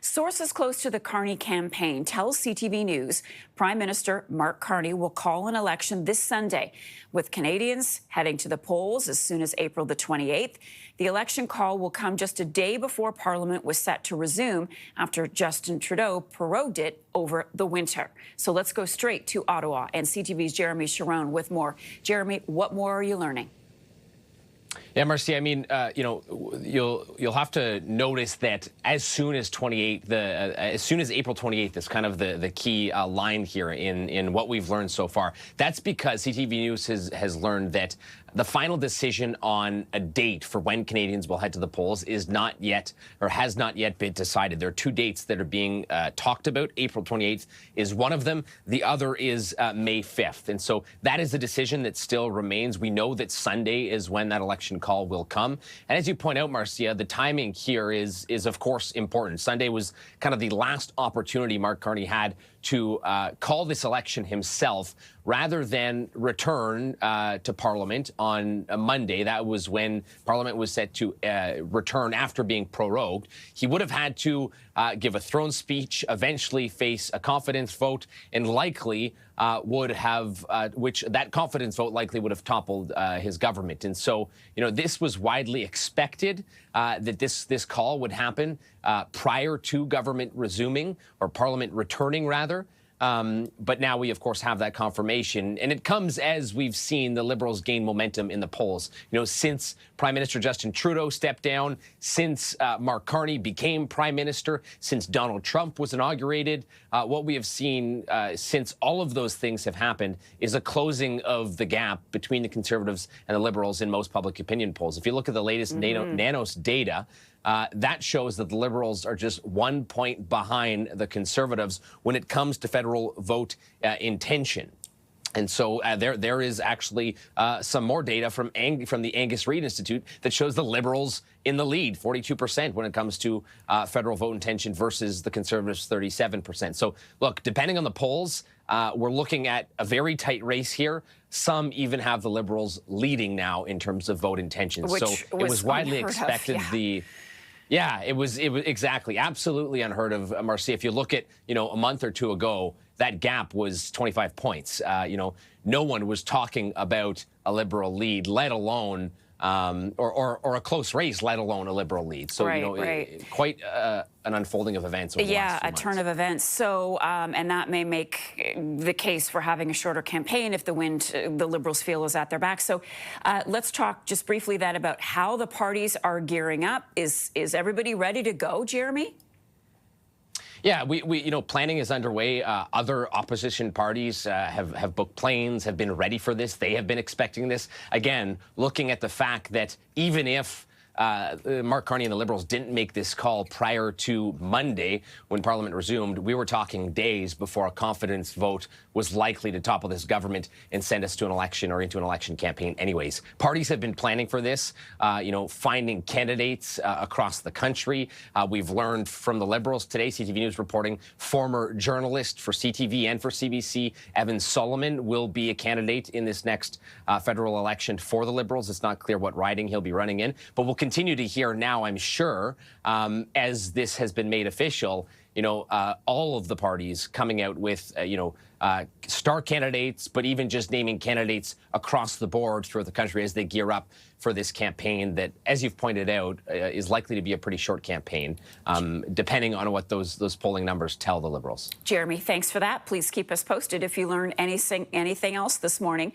Sources close to the Carney campaign tell CTV News Prime Minister Mark Carney will call an election this Sunday, with Canadians heading to the polls as soon as April the 28th. The election call will come just a day before Parliament was set to resume after Justin Trudeau prorogued it over the winter. So let's go straight to Ottawa and CTV's Jeremie Charron with more. Jeremie, what more are you learning? Yeah, Marcy, I mean, you'll have to notice that as soon as April 28th is kind of the key line here in what we've learned so far. That's because CTV News has learned that the final decision on a date for when Canadians will head to the polls is not yet, or has not yet been decided. There are two dates that are being talked about. April 28th is one of them. The other is May 5th. And so that is the decision that still remains. We know that Sunday is when that election call will come. And as you point out, Marcia, the timing here is of course important. Sunday was kind of the last opportunity Mark Carney had to call this election himself rather than return to Parliament on a Monday. That was when Parliament was set to return after being prorogued. He would have had to give a throne speech, eventually face a confidence vote, and likely would have, which that confidence vote likely would have toppled his government. And so, this was widely expected that this call would happen prior to government resuming, or Parliament returning, rather. But now we, of course, have that confirmation. And it comes as we've seen the Liberals gain momentum in the polls. Since Prime Minister Justin Trudeau stepped down, since Mark Carney became Prime Minister, since Donald Trump was inaugurated, what we have seen since all of those things have happened is a closing of the gap between the Conservatives and the Liberals in most public opinion polls. If you look at the latest Nanos data, that shows that the Liberals are just 1 point behind the Conservatives when it comes to federal vote intention. And so there is actually some more data from the Angus Reid Institute that shows the Liberals in the lead, 42% when it comes to federal vote intention versus the Conservatives, 37%. So look, depending on the polls, we're looking at a very tight race here. Some even have the Liberals leading now in terms of vote intention. So it was widely expected. Yeah, it was exactly, absolutely unheard of, Marcia. If you look at, a month or two ago, that gap was 25 points. No one was talking about a Liberal lead, let alone, or a close race, let alone a Liberal lead. So, quite an unfolding of events over the last few months. Turn of events. So, and that may make the case for having a shorter campaign if the wind the Liberals feel is at their back. So let's talk just briefly then about how the parties are gearing up. Is everybody ready to go, Jeremie? Yeah, planning is underway. Other opposition parties have booked planes, have been ready for this. They have been expecting this. Again, looking at the fact that even if Mark Carney and the Liberals didn't make this call prior to Monday when Parliament resumed, we were talking days before a confidence vote was likely to topple this government and send us to an election or into an election campaign anyways. Parties have been planning for this, finding candidates across the country. We've learned from the Liberals today, CTV News reporting, former journalist for CTV and for CBC, Evan Solomon, will be a candidate in this next federal election for the Liberals. It's not clear what riding he'll be running in, but we'll continue to hear now, I'm sure, as this has been made official, all of the parties coming out with, star candidates, but even just naming candidates across the board throughout the country as they gear up for this campaign that, as you've pointed out, is likely to be a pretty short campaign, depending on what those polling numbers tell the Liberals. Jeremie, thanks for that. Please keep us posted if you learn anything else this morning.